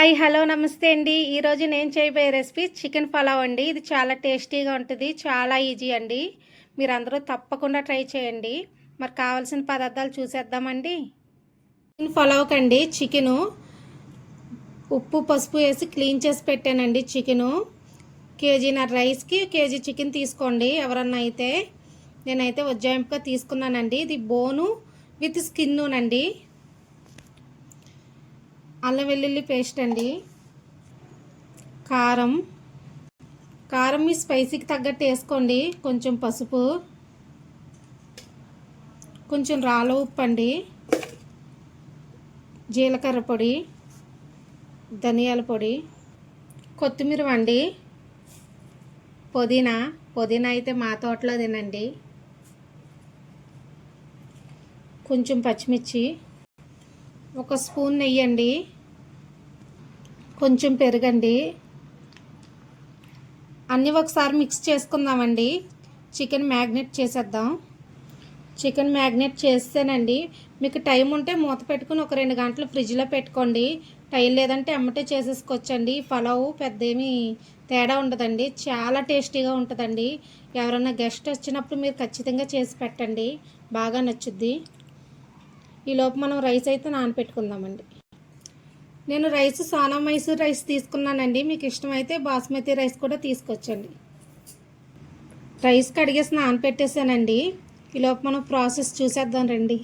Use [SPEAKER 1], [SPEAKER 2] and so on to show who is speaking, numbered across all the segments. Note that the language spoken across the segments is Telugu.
[SPEAKER 1] హాయ్ హలో నమస్తే అండి. ఈరోజు నేను చేయబోయే రెసిపీ చికెన్ పలావ్ అండి. ఇది చాలా టేస్టీగా ఉంటుంది, చాలా ఈజీ అండి. మీరందరూ తప్పకుండా ట్రై చేయండి. మరి కావాల్సిన పదార్థాలు చూసేద్దామండి. చికెన్ పలావ్కి అండి చికెను ఉప్పు పసుపు వేసి క్లీన్ చేసి పెట్టానండి. చికెను కేజీన్నర రైస్కి కేజీ చికెన్ తీసుకోండి ఎవరన్నా అయితే. నేనైతే ఉజ్జాయింపుగా తీసుకున్నానండి. ఇది బోను విత్ స్కిన్నునండి. అల్లం వెల్లుల్లి పేస్ట్ అండి, కారం మీ స్పైసీకి తగ్గట్టు వేసుకోండి. కొంచెం పసుపు, కొంచెం రాళ్ళ ఉప్పు అండి, జీలకర్ర పొడి, ధనియాల పొడి, కొత్తిమీర అండి, పుదీనా అయితే మా తోటలో తినండి, కొంచెం పచ్చిమిర్చి, ఒక స్పూన్ నెయ్యి అండి, కొంచెం పెరుగండి. అన్నీ ఒకసారి మిక్స్ చేసుకుందామండి. చికెన్ మ్యాగ్నేట్ చేసేద్దాం. చికెన్ మ్యాగ్నేట్ చేస్తేనండి మీకు టైం ఉంటే మూత పెట్టుకుని ఒక 2 గంటలు ఫ్రిడ్జ్లో పెట్టుకోండి. టైం లేదంటే ఎమ్మటే చేసేసుకోవచ్చండి. పలావు పెద్ద ఏమీ తేడా ఉండదండి, చాలా టేస్టీగా ఉంటుందండి. ఎవరైనా గెస్ట్ వచ్చినప్పుడు మీరు ఖచ్చితంగా చేసి పెట్టండి, బాగా నచ్చుద్ది. ఈలోపు మనం రైస్ అయితే నానపెట్టుకుందామండి. నేను రైస్ సోనా మైసూర్ రైస్ తీసుకున్నానండి. మీకు ఇష్టమైతే బాస్మతి రైస్ కూడా తీసుకొచ్చండి. రైస్ కడిగేసి నానపెట్టేసానండి. ఈలోపు మనం ప్రాసెస్ చూసేద్దాం రండి.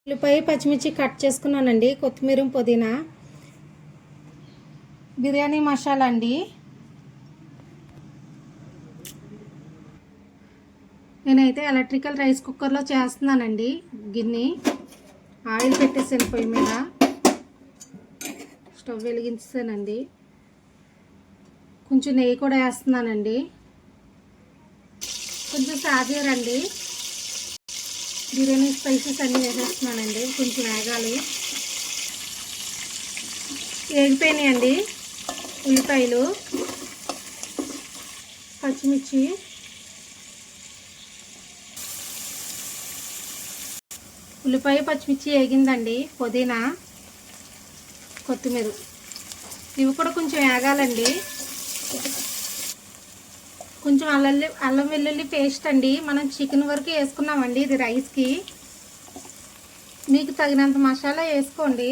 [SPEAKER 1] ఉల్లిపాయ పచ్చిమిర్చి కట్ చేసుకున్నానండి, కొత్తిమీర పుదీనా, బిర్యానీ మసాలా అండి. నేనైతే ఎలక్ట్రికల్ రైస్ కుక్కర్లో చేస్తున్నానండి. గిన్నె ఆయిల్ పెట్టేసాను పొయ్యి మీద, స్టవ్ వెలిగించానండి. కొంచెం నెయ్యి కూడా వేస్తున్నానండి, కొంచెం సాజీరండి, బిర్యానీ స్పైసెస్ అన్నీ వేసేస్తున్నానండి. కొంచెం వేగాలి. వేగిపోయినాయండి ఉల్లిపాయలు, పచ్చిమిర్చి, ఉల్లిపాయ పచ్చిమిర్చి వేగిందండి. పుదీనా, కొత్తిమీర ఇవి కూడా కొంచెం వేగాలండి. కొంచెం అల్లం వెల్లుల్లి పేస్ట్ అండి. మనం చికెన్ వరకు వేసుకున్నామండి. ఇది రైస్కి మీకు తగినంత మసాలా వేసుకోండి.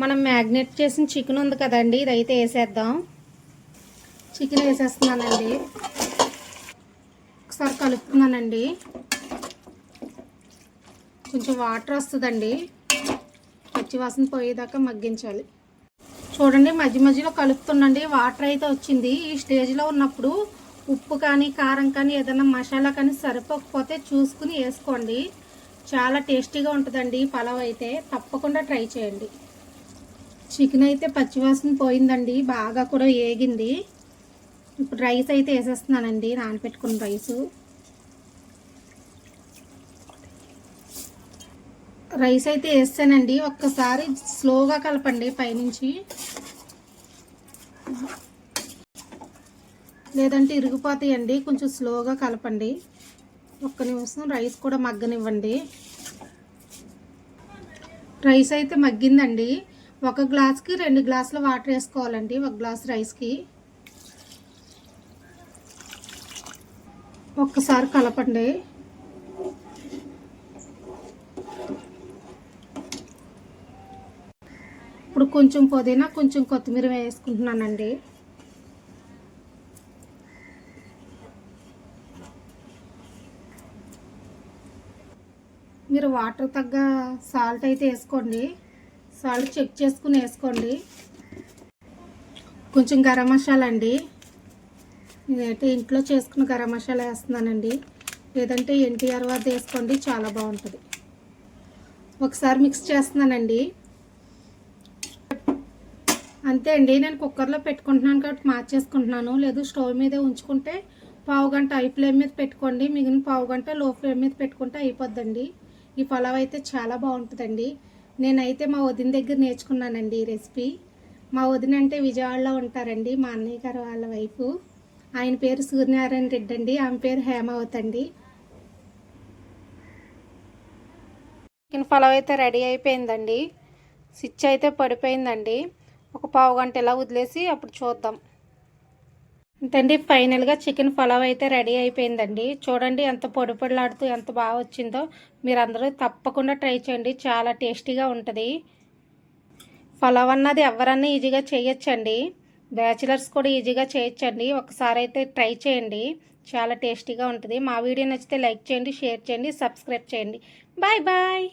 [SPEAKER 1] మనం మ్యాగ్నేట్ చేసిన చికెన్ ఉంది కదండి, ఇదైతే వేసేద్దాం. చికెన్ వేసేస్తున్నానండి, ఒకసారి కలుపుతున్నానండి. కొంచెం వాటర్ వస్తుందండి, పచ్చివాసన పోయేదాకా మగ్గించాలి. చూడండి మధ్య మధ్యలో కలుపుతుండండి. వాటర్ అయితే వచ్చింది. ఈ స్టేజ్లో ఉన్నప్పుడు ఉప్పు కానీ కారం కానీ ఏదైనా మసాలా కానీ సరిపోకపోతే చూసుకుని వేసుకోండి. చాలా టేస్టీగా ఉంటుందండి పలావ్ అయితే. తప్పకుండా ట్రై చేయండి. చికెన్ అయితే పచ్చివాసన పోయిందండి, బాగా కూడా వేగింది. ఇప్పుడు రైస్ అయితే వేసేస్తున్నానండి, నానబెట్టుకున్న రైస్ అయితే వేస్తానండి. ఒక్కసారి స్లోగా కలపండి పైనుంచి, లేదంటే ఇరిగిపోతాయండి. కొంచెం స్లోగా కలపండి. ఒక్క నిమిషం రైస్ కూడా మగ్గనివ్వండి. రైస్ అయితే మగ్గిందండి. 1 గ్లాస్కి 2 గ్లాసుల వాటర్ వేసుకోవాలండి. 1 గ్లాస్ రైస్కి. ఒక్కసారి కలపండి. ఇప్పుడు కొంచెం పుదీనా కొంచెం కొత్తిమీర వేసుకుంటున్నానండి. మీరు వాటర్ తగ్గ సాల్ట్ అయితే వేసుకోండి. సాల్ట్ చెక్ చేసుకుని వేసుకోండి. కొంచెం గరం మసాలా అండి. నేనైతే ఇంట్లో చేసుకున్న గరం మసాలా వేస్తున్నానండి, లేదంటే ఎన్టీఆర్ వారిది వేసుకోండి, చాలా బాగుంటుంది. ఒకసారి మిక్స్ చేస్తున్నానండి. అంతే అండి. నేను కుక్కర్లో పెట్టుకుంటున్నాను కాబట్టి మార్చేసుకుంటున్నాను. లేదు స్టవ్ మీదే ఉంచుకుంటే పావుగంట హై ఫ్లేమ్ మీద పెట్టుకోండి, మిగిలిన పావుగంట లో ఫ్లేమ్ మీద పెట్టుకుంటే అయిపోద్దండి. ఈ పలావ్ అయితే చాలా బాగుంటుందండి. నేనైతే మా వదిన దగ్గర నేర్చుకున్నానండి ఈ రెసిపీ. మా వదిన అంటే విజయవాడలో ఉంటారండి, మా అన్నయ్య గారు వాళ్ళ వైపు. ఆయన పేరు సూర్యనారాయణ రెడ్డి అండి, ఆమె పేరు హేమావతి అండి. చికెన్ పలావ్ అయితే రెడీ అయిపోయిందండి. స్విచ్ అయితే పడిపోయిందండి. ఒక పావు గంట ఇలా వదిలేసి అప్పుడు చూద్దాం. అంతండి, ఫైనల్గా చికెన్ పలావ్ అయితే రెడీ అయిపోయిందండి. చూడండి ఎంత పొడి పొడిలాడుతూ ఎంత బాగా వచ్చిందో. మీరు అందరూ తప్పకుండా ట్రై చేయండి, చాలా టేస్టీగా ఉంటుంది. పలావ్ అన్నది ఎవరన్నా ఈజీగా చేయొచ్చండి. బ్యాచిలర్స్ కూడా ఈజీగా చేయొచ్చండి. ఒకసారి అయితే ట్రై చేయండి, చాలా టేస్టీగా ఉంటుంది. మా వీడియో నచ్చితే లైక్ చేయండి, షేర్ చేయండి, సబ్స్క్రైబ్ చేయండి. Bye bye.